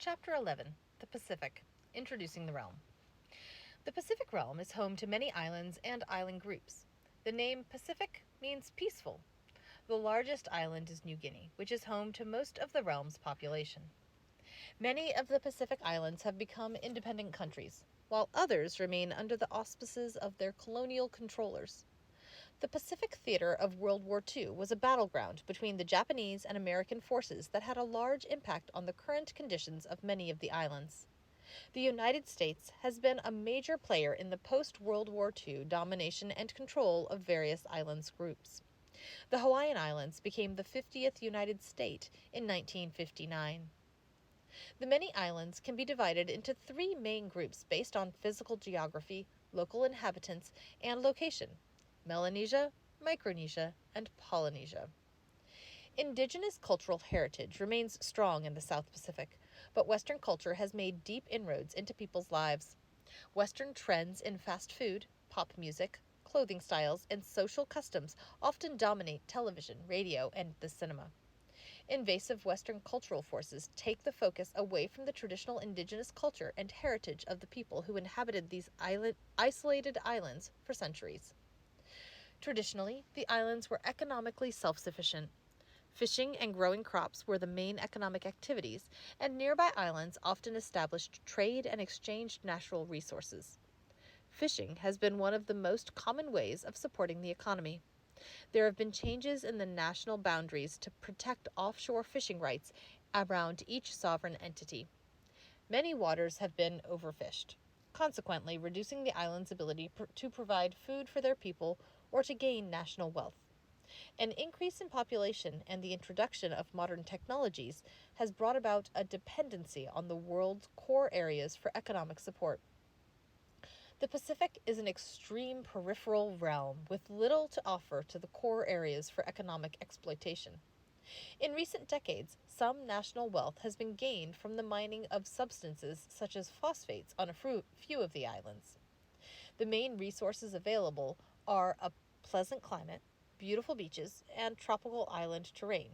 Chapter 11, The Pacific, Introducing the Realm. The Pacific Realm is home to many islands and island groups. The name Pacific means peaceful. The largest island is New Guinea, which is home to most of the realm's population. Many of the Pacific Islands have become independent countries, while others remain under the auspices of their colonial controllers. The Pacific theater of World War II was a battleground between the Japanese and American forces that had a large impact on the current conditions of many of the islands. The United States has been a major player in the post-World War II domination and control of various islands groups. The Hawaiian Islands became the 50th United State in 1959. The many islands can be divided into three main groups based on physical geography, local inhabitants, and location: Melanesia, Micronesia, and Polynesia. Indigenous cultural heritage remains strong in the South Pacific, but Western culture has made deep inroads into people's lives. Western trends in fast food, pop music, clothing styles, and social customs often dominate television, radio, and the cinema. Invasive Western cultural forces take the focus away from the traditional indigenous culture and heritage of the people who inhabited these isolated islands for centuries. Traditionally, the islands were economically self-sufficient. Fishing and growing crops were the main economic activities, and nearby islands often established trade and exchanged natural resources. Fishing has been one of the most common ways of supporting the economy. There have been changes in the national boundaries to protect offshore fishing rights around each sovereign entity. Many waters have been overfished, consequently reducing the island's ability to provide food for their people or to gain national wealth. An increase in population and the introduction of modern technologies has brought about a dependency on the world's core areas for economic support. The Pacific is an extreme peripheral realm with little to offer to the core areas for economic exploitation. In recent decades, some national wealth has been gained from the mining of substances such as phosphates on a few of the islands. The main resources available are a pleasant climate, beautiful beaches, and tropical island terrain,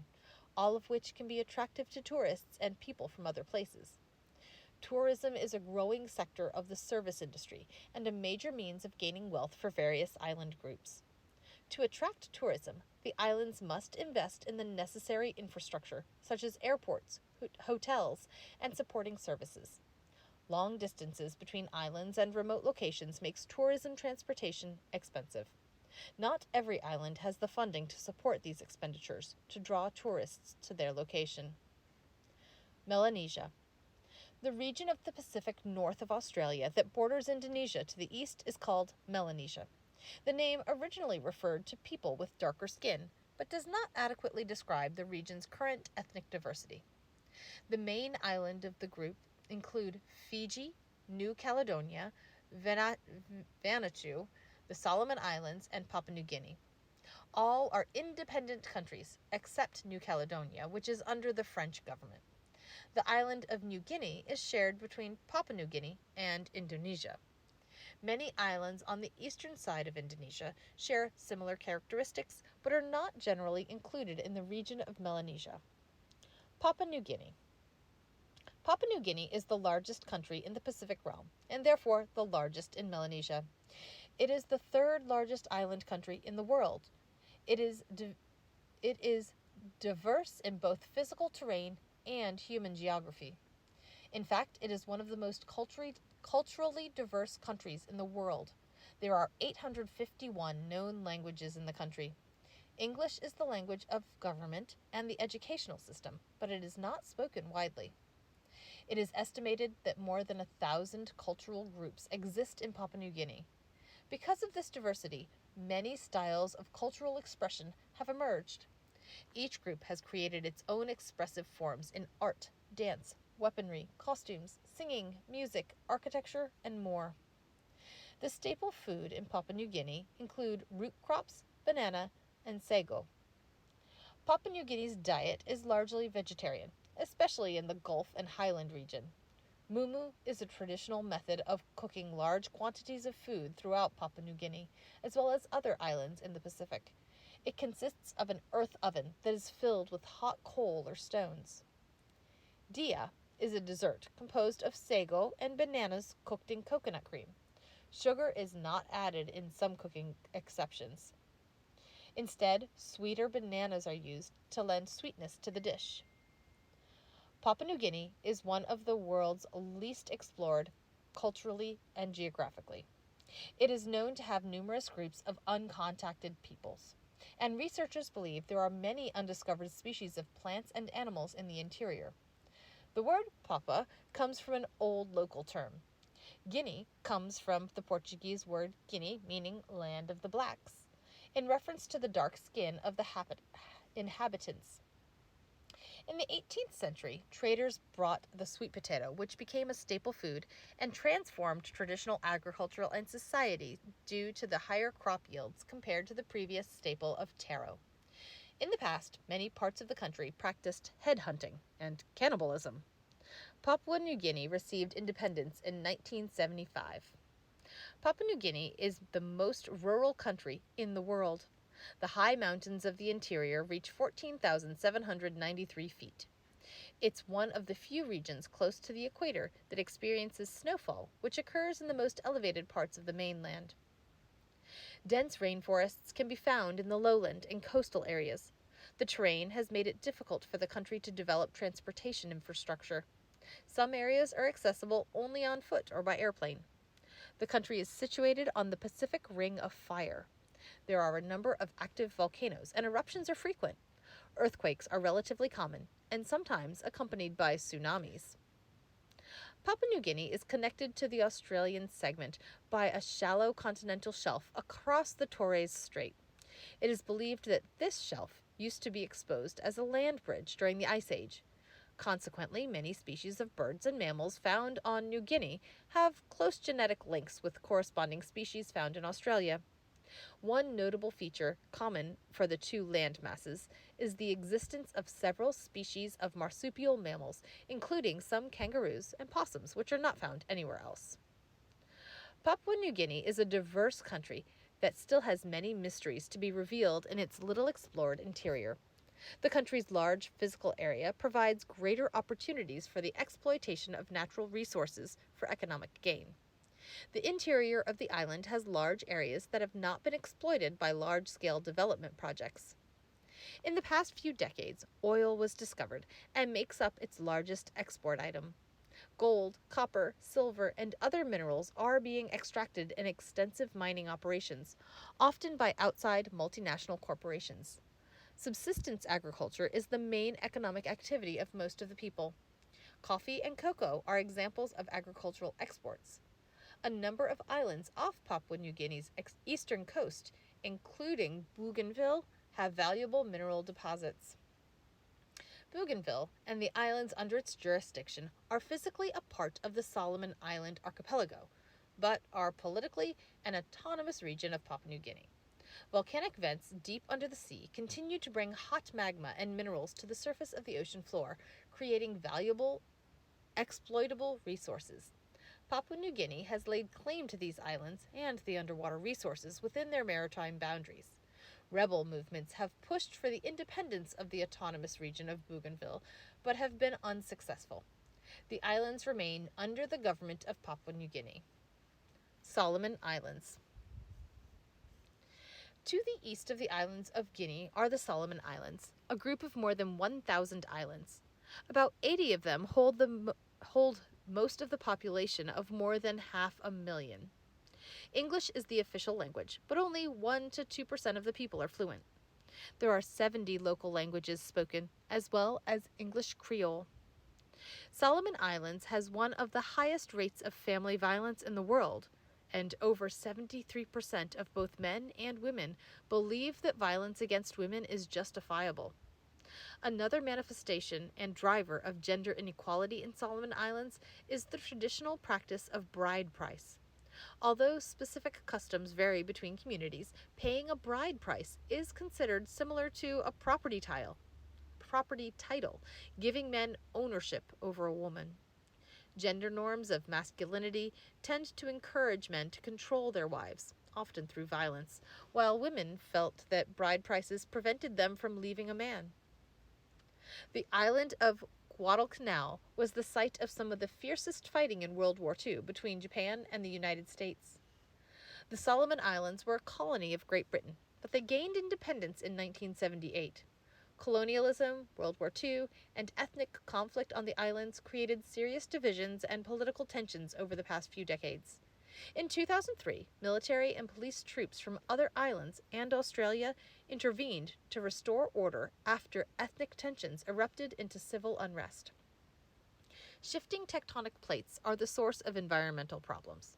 all of which can be attractive to tourists and people from other places. Tourism is a growing sector of the service industry and a major means of gaining wealth for various island groups. To attract tourism, the islands must invest in the necessary infrastructure, such as airports, hotels, and supporting services. Long distances between islands and remote locations makes tourism transportation expensive. Not every island has the funding to support these expenditures to draw tourists to their location. Melanesia. The region of the Pacific north of Australia that borders Indonesia to the east is called Melanesia. The name originally referred to people with darker skin, but does not adequately describe the region's current ethnic diversity. The main island of the group include Fiji, New Caledonia, Vanuatu, the Solomon Islands, and Papua New Guinea. All are independent countries, except New Caledonia, which is under the French government. The island of New Guinea is shared between Papua New Guinea and Indonesia. Many islands on the eastern side of Indonesia share similar characteristics, but are not generally included in the region of Melanesia. Papua New Guinea. Papua New Guinea is the largest country in the Pacific realm, and therefore the largest in Melanesia. It is the third largest island country in the world. It is diverse in both physical terrain and human geography. In fact, it is one of the most culturally diverse countries in the world. There are 851 known languages in the country. English is the language of government and the educational system, but it is not spoken widely. It is estimated that more than 1,000 cultural groups exist in Papua New Guinea. Because of this diversity, many styles of cultural expression have emerged. Each group has created its own expressive forms in art, dance, weaponry, costumes, singing, music, architecture, and more. The staple food in Papua New Guinea include root crops, banana, and sago. Papua New Guinea's diet is largely vegetarian, especially in the Gulf and Highland region. Mumu is a traditional method of cooking large quantities of food throughout Papua New Guinea, as well as other islands in the Pacific. It consists of an earth oven that is filled with hot coal or stones. Dia is a dessert composed of sago and bananas cooked in coconut cream. Sugar is not added in some cooking exceptions. Instead, sweeter bananas are used to lend sweetness to the dish. Papua New Guinea is one of the world's least explored culturally and geographically. It is known to have numerous groups of uncontacted peoples, and researchers believe there are many undiscovered species of plants and animals in the interior. The word Papua comes from an old local term. Guinea comes from the Portuguese word Guinea, meaning land of the blacks, in reference to the dark skin of the inhabitants. In the 18th century, traders brought the sweet potato, which became a staple food and transformed traditional agricultural and society due to the higher crop yields compared to the previous staple of taro. In the past, many parts of the country practiced headhunting and cannibalism. Papua New Guinea received independence in 1975. Papua New Guinea is the most rural country in the world. The high mountains of the interior reach 14,793 feet. It's one of the few regions close to the equator that experiences snowfall, which occurs in the most elevated parts of the mainland. Dense rainforests can be found in the lowland and coastal areas. The terrain has made it difficult for the country to develop transportation infrastructure. Some areas are accessible only on foot or by airplane. The country is situated on the Pacific Ring of Fire. There are a number of active volcanoes, and eruptions are frequent. Earthquakes are relatively common, and sometimes accompanied by tsunamis. Papua New Guinea is connected to the Australian segment by a shallow continental shelf across the Torres Strait. It is believed that this shelf used to be exposed as a land bridge during the Ice Age. Consequently, many species of birds and mammals found on New Guinea have close genetic links with corresponding species found in Australia. One notable feature common for the two land masses is the existence of several species of marsupial mammals, including some kangaroos and possums, which are not found anywhere else. Papua New Guinea is a diverse country that still has many mysteries to be revealed in its little explored interior. The country's large physical area provides greater opportunities for the exploitation of natural resources for economic gain. The interior of the island has large areas that have not been exploited by large-scale development projects. In the past few decades, oil was discovered and makes up its largest export item. Gold, copper, silver, and other minerals are being extracted in extensive mining operations, often by outside multinational corporations. Subsistence agriculture is the main economic activity of most of the people. Coffee and cocoa are examples of agricultural exports. A number of islands off Papua New Guinea's eastern coast, including Bougainville, have valuable mineral deposits. Bougainville and the islands under its jurisdiction are physically a part of the Solomon Island archipelago, but are politically an autonomous region of Papua New Guinea. Volcanic vents deep under the sea continue to bring hot magma and minerals to the surface of the ocean floor, creating valuable, exploitable resources. Papua New Guinea has laid claim to these islands and the underwater resources within their maritime boundaries. Rebel movements have pushed for the independence of the autonomous region of Bougainville, but have been unsuccessful. The islands remain under the government of Papua New Guinea. Solomon Islands. To the east of the islands of Guinea are the Solomon Islands, a group of more than 1,000 islands. About 80 of them hold most of the population of more than 500,000. English is the official language, but only 1 to 2% of the people are fluent. There are 70 local languages spoken, as well as English Creole. Solomon Islands has one of the highest rates of family violence in the world, and over 73% of both men and women believe that violence against women is justifiable. Another manifestation and driver of gender inequality in Solomon Islands is the traditional practice of bride price. Although specific customs vary between communities, paying a bride price is considered similar to a property title, giving men ownership over a woman. Gender norms of masculinity tend to encourage men to control their wives, often through violence, while women felt that bride prices prevented them from leaving a man. The island of Guadalcanal was the site of some of the fiercest fighting in World War II between Japan and the United States. The Solomon Islands were a colony of Great Britain, but they gained independence in 1978. Colonialism, World War II, and ethnic conflict on the islands created serious divisions and political tensions over the past few decades. In 2003, military and police troops from other islands and Australia intervened to restore order after ethnic tensions erupted into civil unrest. Shifting tectonic plates are the source of environmental problems.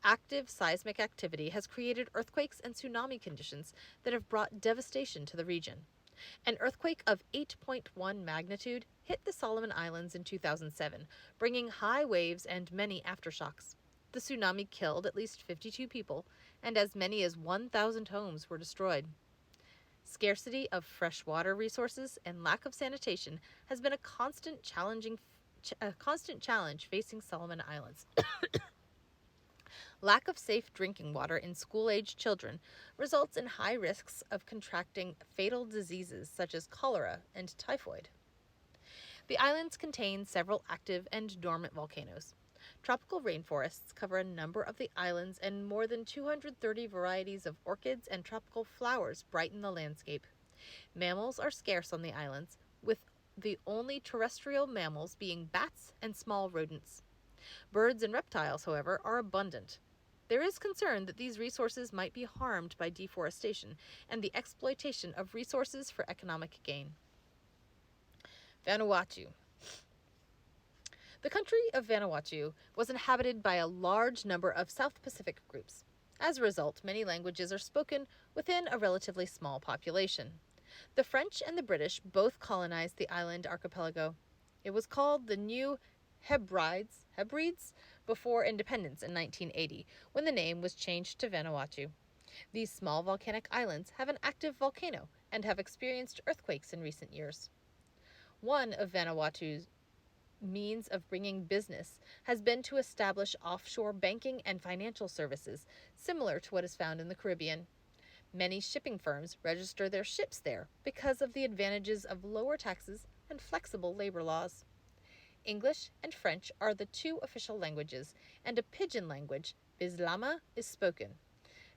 Active seismic activity has created earthquakes and tsunami conditions that have brought devastation to the region. An earthquake of 8.1 magnitude hit the Solomon Islands in 2007, bringing high waves and many aftershocks. The tsunami killed at least 52 people, and as many as 1,000 homes were destroyed. Scarcity of fresh water resources and lack of sanitation has been a constant challenge facing Solomon Islands. Lack of safe drinking water in school-aged children results in high risks of contracting fatal diseases such as cholera and typhoid. The islands contain several active and dormant volcanoes. Tropical rainforests cover a number of the islands, and more than 230 varieties of orchids and tropical flowers brighten the landscape. Mammals are scarce on the islands, with the only terrestrial mammals being bats and small rodents. Birds and reptiles, however, are abundant. There is concern that these resources might be harmed by deforestation and the exploitation of resources for economic gain. Vanuatu. The country of Vanuatu was inhabited by a large number of South Pacific groups. As a result, many languages are spoken within a relatively small population. The French and the British both colonized the island archipelago. It was called the New Hebrides before independence in 1980, when the name was changed to Vanuatu. These small volcanic islands have an active volcano and have experienced earthquakes in recent years. One of Vanuatu's means of bringing business has been to establish offshore banking and financial services, similar to what is found in the Caribbean. Many shipping firms register their ships there because of the advantages of lower taxes and flexible labor laws. English and French are the two official languages, and a pidgin language, Bislama, is spoken.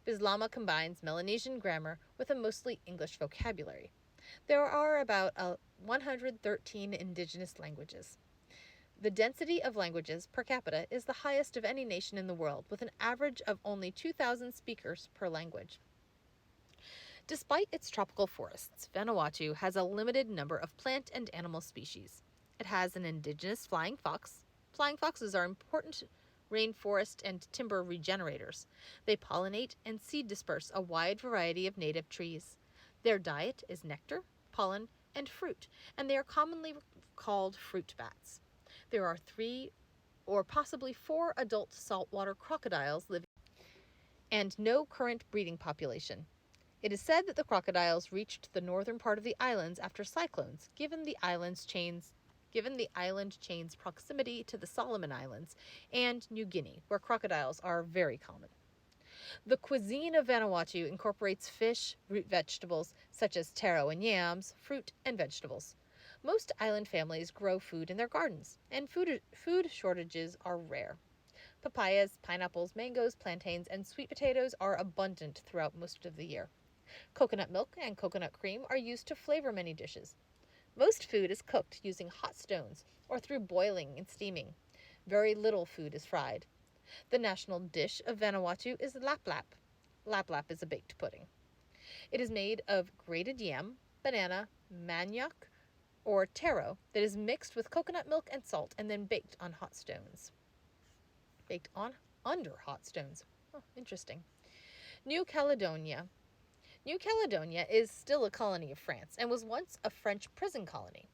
Bislama combines Melanesian grammar with a mostly English vocabulary. There are about 113 indigenous languages. The density of languages per capita is the highest of any nation in the world, with an average of only 2,000 speakers per language. Despite its tropical forests, Vanuatu has a limited number of plant and animal species. It has an indigenous flying fox. Flying foxes are important rainforest and timber regenerators. They pollinate and seed disperse a wide variety of native trees. Their diet is nectar, pollen, and fruit, and they are commonly called fruit bats. There are 3 or possibly 4 adult saltwater crocodiles living, and no current breeding population. It is said that the crocodiles reached the northern part of the islands after cyclones, given the island chain's proximity to the Solomon Islands and New Guinea, where crocodiles are very common. The cuisine of Vanuatu incorporates fish, root vegetables such as taro and yams, fruit, and vegetables. Most island families grow food in their gardens, and food shortages are rare. Papayas, pineapples, mangoes, plantains, and sweet potatoes are abundant throughout most of the year. Coconut milk and coconut cream are used to flavor many dishes. Most food is cooked using hot stones or through boiling and steaming. Very little food is fried. The national dish of Vanuatu is laplap. Laplap is a baked pudding. It is made of grated yam, banana, manioc, or taro that is mixed with coconut milk and salt and then baked on hot stones. Baked on under hot stones. Oh, interesting. New Caledonia. New Caledonia is still a colony of France and was once a French prison colony.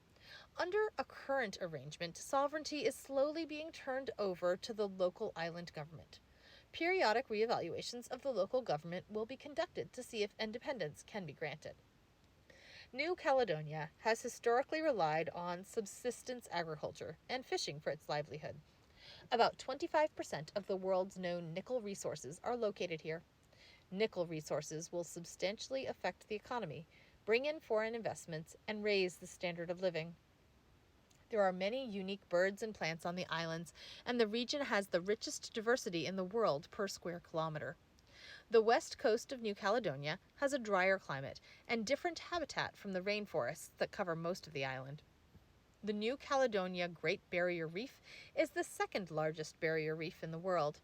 Under a current arrangement, sovereignty is slowly being turned over to the local island government. Periodic reevaluations of the local government will be conducted to see if independence can be granted. New Caledonia has historically relied on subsistence agriculture and fishing for its livelihood. About 25% of the world's known nickel resources are located here. Nickel resources will substantially affect the economy, bring in foreign investments, and raise the standard of living. There are many unique birds and plants on the islands, and the region has the richest diversity in the world per square kilometer. The west coast of New Caledonia has a drier climate and different habitat from the rainforests that cover most of the island. The New Caledonia Great Barrier Reef is the second largest barrier reef in the world.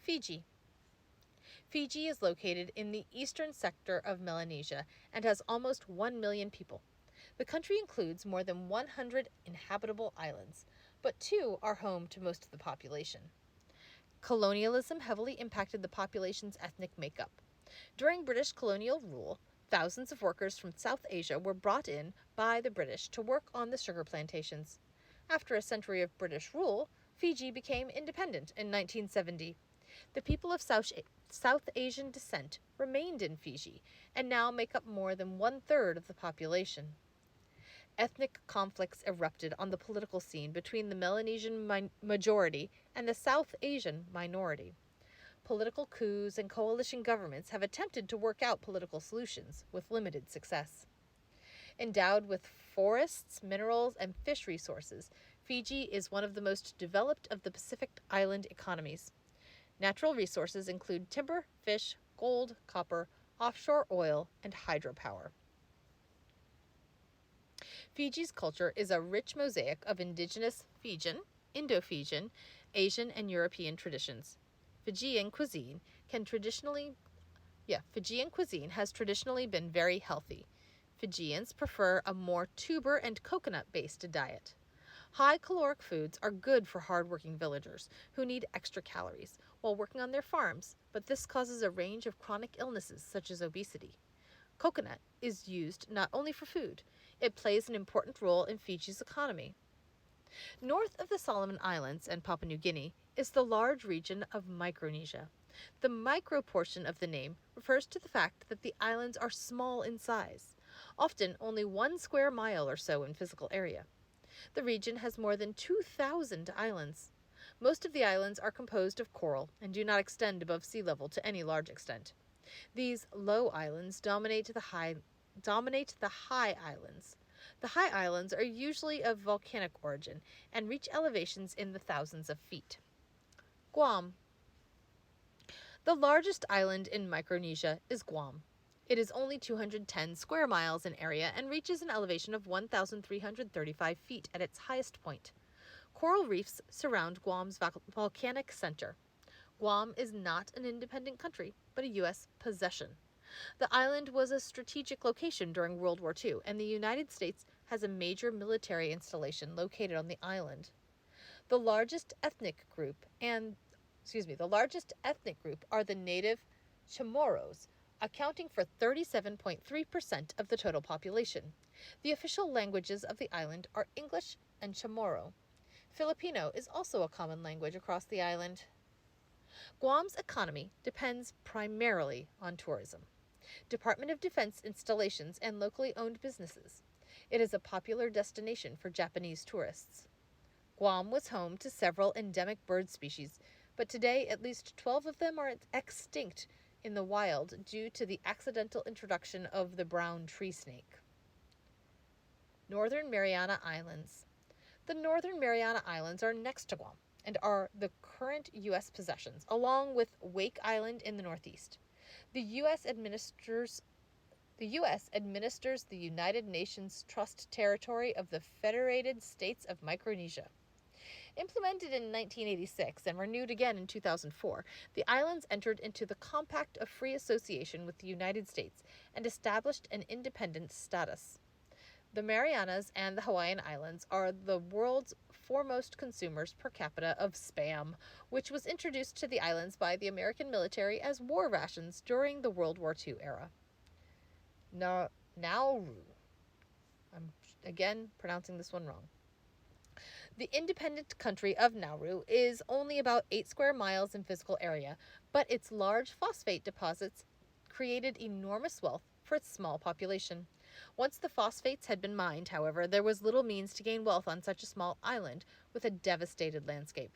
Fiji. Fiji is located in the eastern sector of Melanesia and has almost 1 million people. The country includes more than 100 inhabitable islands, but 2 are home to most of the population. Colonialism heavily impacted the population's ethnic makeup. During British colonial rule, thousands of workers from South Asia were brought in by the British to work on the sugar plantations. After a century of British rule, Fiji became independent in 1970. The people of South Asian descent remained in Fiji and now make up more than 1/3 of the population. Ethnic conflicts erupted on the political scene between the Melanesian majority and the South Asian minority. Political coups and coalition governments have attempted to work out political solutions with limited success. Endowed with forests, minerals, and fish resources, Fiji is one of the most developed of the Pacific island economies. Natural resources include timber, fish, gold, copper, offshore oil, and hydropower. Fiji's culture is a rich mosaic of indigenous Fijian, Indo-Fijian, Asian, and European traditions. Fijian cuisine has traditionally been very healthy. Fijians prefer a more tuber and coconut-based diet. High caloric foods are good for hardworking villagers who need extra calories while working on their farms, but this causes a range of chronic illnesses such as obesity. Coconut is used not only for food, it plays an important role in Fiji's economy. North of the Solomon Islands and Papua New Guinea is the large region of Micronesia. The micro portion of the name refers to the fact that the islands are small in size, often only 1 square mile or so in physical area. The region has more than 2,000 islands. Most of the islands are composed of coral and do not extend above sea level to any large extent. These low islands dominate the high islands. The high islands are usually of volcanic origin and reach elevations in the thousands of feet. Guam. The largest island in Micronesia is Guam. It is only 210 square miles in area and reaches an elevation of 1,335 feet at its highest point. Coral reefs surround Guam's volcanic center. Guam is not an independent country, but a U.S. possession. The island was a strategic location during World War II, and the United States has a major military installation located on the island. The largest ethnic group are the native Chamorros, accounting for 37.3% of the total population. The official languages of the island are English and Chamorro. Filipino is also a common language across the island. Guam's economy depends primarily on tourism, Department of Defense installations, and locally owned businesses. It is a popular destination for Japanese tourists. Guam was home to several endemic bird species, but today at least 12 of them are extinct in the wild due to the accidental introduction of the brown tree snake. Northern Mariana Islands. The Northern Mariana Islands are next to Guam and are the current U.S. possessions, along with Wake Island in the northeast. The U.S. administers the United Nations Trust Territory of the Federated States of Micronesia. Implemented in 1986 and renewed again in 2004, the islands entered into the Compact of Free Association with the United States and established an independent status. The Marianas and the Hawaiian Islands are the world's foremost consumers per capita of Spam, which was introduced to the islands by the American military as war rations during the World War II era. Nauru. I'm again pronouncing this one wrong. The independent country of Nauru is only about 8 square miles in physical area, but its large phosphate deposits created enormous wealth for its small population. Once the phosphates had been mined, however, there was little means to gain wealth on such a small island with a devastated landscape.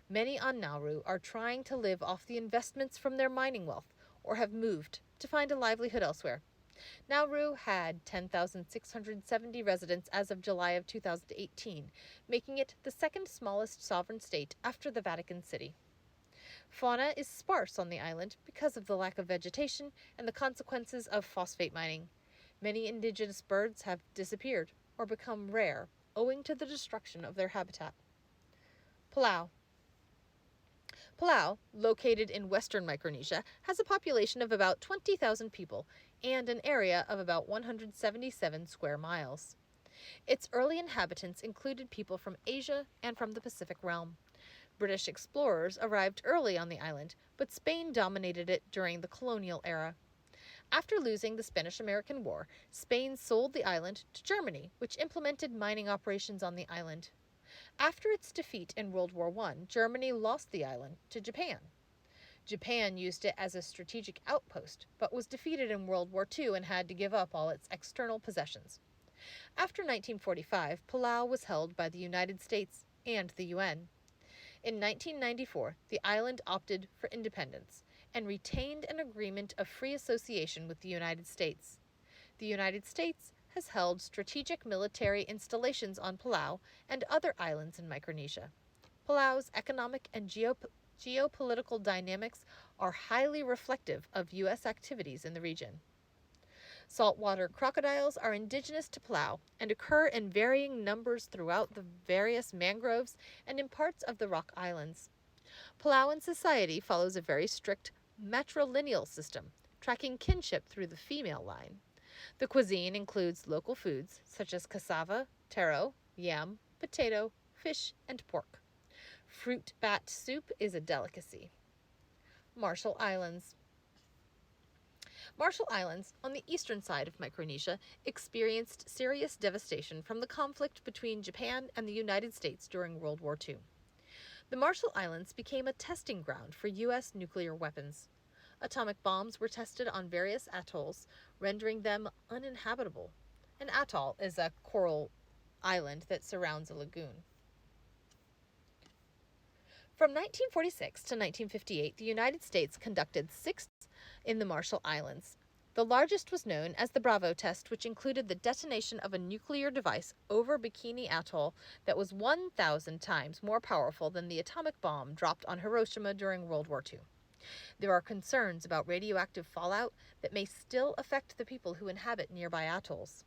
Many on Nauru are trying to live off the investments from their mining wealth or have moved to find a livelihood elsewhere. Nauru had 10,670 residents as of July of 2018, making it the second smallest sovereign state after the Vatican City. Fauna is sparse on the island because of the lack of vegetation and the consequences of phosphate mining. Many indigenous birds have disappeared or become rare owing to the destruction of their habitat. Palau. Palau, located in western Micronesia, has a population of about 20,000 people and an area of about 177 square miles. Its early inhabitants included people from Asia and from the Pacific realm. British explorers arrived early on the island, but Spain dominated it during the colonial era. After losing the Spanish-American War, Spain sold the island to Germany, which implemented mining operations on the island. After its defeat in World War I, Germany lost the island to Japan. Japan used it as a strategic outpost, but was defeated in World War II and had to give up all its external possessions. After 1945, Palau was held by the United States and the UN. In 1994, the island opted for independence and retained an agreement of free association with the United States. The United States has held strategic military installations on Palau and other islands in Micronesia. Palau's economic and geopolitical dynamics are highly reflective of U.S. activities in the region. Saltwater crocodiles are indigenous to Palau and occur in varying numbers throughout the various mangroves and in parts of the Rock Islands. Palauan society follows a very strict matrilineal system, tracking kinship through the female line. The cuisine includes local foods such as cassava, taro, yam, potato, fish, and pork. Fruit bat soup is a delicacy. Marshall Islands. Marshall Islands, on the eastern side of Micronesia, experienced serious devastation from the conflict between Japan and the United States during World War II. The Marshall Islands became a testing ground for U.S. nuclear weapons. Atomic bombs were tested on various atolls, rendering them uninhabitable. An atoll is a coral island that surrounds a lagoon. From 1946 to 1958, the United States conducted 6 in the Marshall Islands. The largest was known as the Bravo test, which included the detonation of a nuclear device over Bikini Atoll that was 1,000 times more powerful than the atomic bomb dropped on Hiroshima during World War II. There are concerns about radioactive fallout that may still affect the people who inhabit nearby atolls.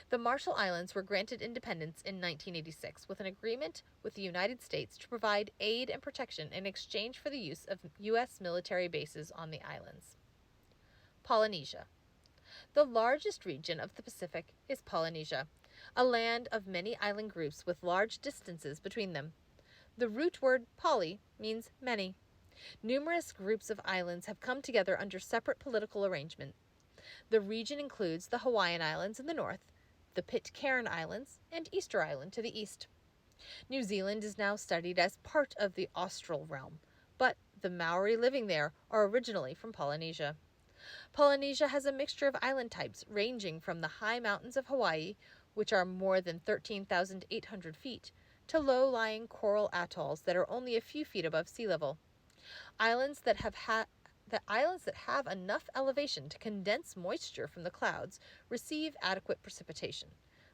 The Marshall Islands were granted independence in 1986 with an agreement with the United States to provide aid and protection in exchange for the use of U.S. military bases on the islands. Polynesia. The largest region of the Pacific is Polynesia, a land of many island groups with large distances between them. The root word poly means many. Numerous groups of islands have come together under separate political arrangement. The region includes the Hawaiian Islands in the north, the Pitcairn Islands, and Easter Island to the east. New Zealand is now studied as part of the Austral realm, but the Maori living there are originally from Polynesia. Polynesia has a mixture of island types ranging from the high mountains of Hawaii, which are more than 13,800 feet, to low-lying coral atolls that are only a few feet above sea level. Islands that have enough elevation to condense moisture from the clouds receive adequate precipitation.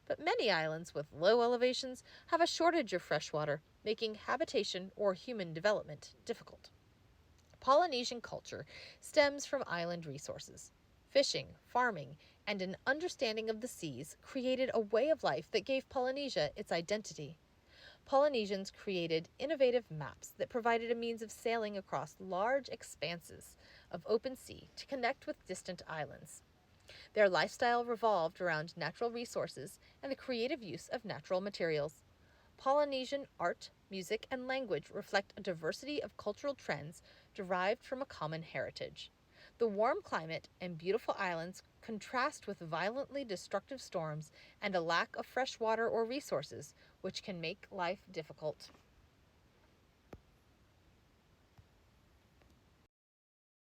But many islands with low elevations have a shortage of fresh water, making habitation or human development difficult. Polynesian culture stems from island resources. Fishing, farming, and an understanding of the seas created a way of life that gave Polynesia its identity. Polynesians created innovative maps that provided a means of sailing across large expanses of open sea to connect with distant islands. Their lifestyle revolved around natural resources and the creative use of natural materials. Polynesian art, music, and language reflect a diversity of cultural trends derived from a common heritage. The warm climate and beautiful islands contrast with violently destructive storms and a lack of fresh water or resources, which can make life difficult.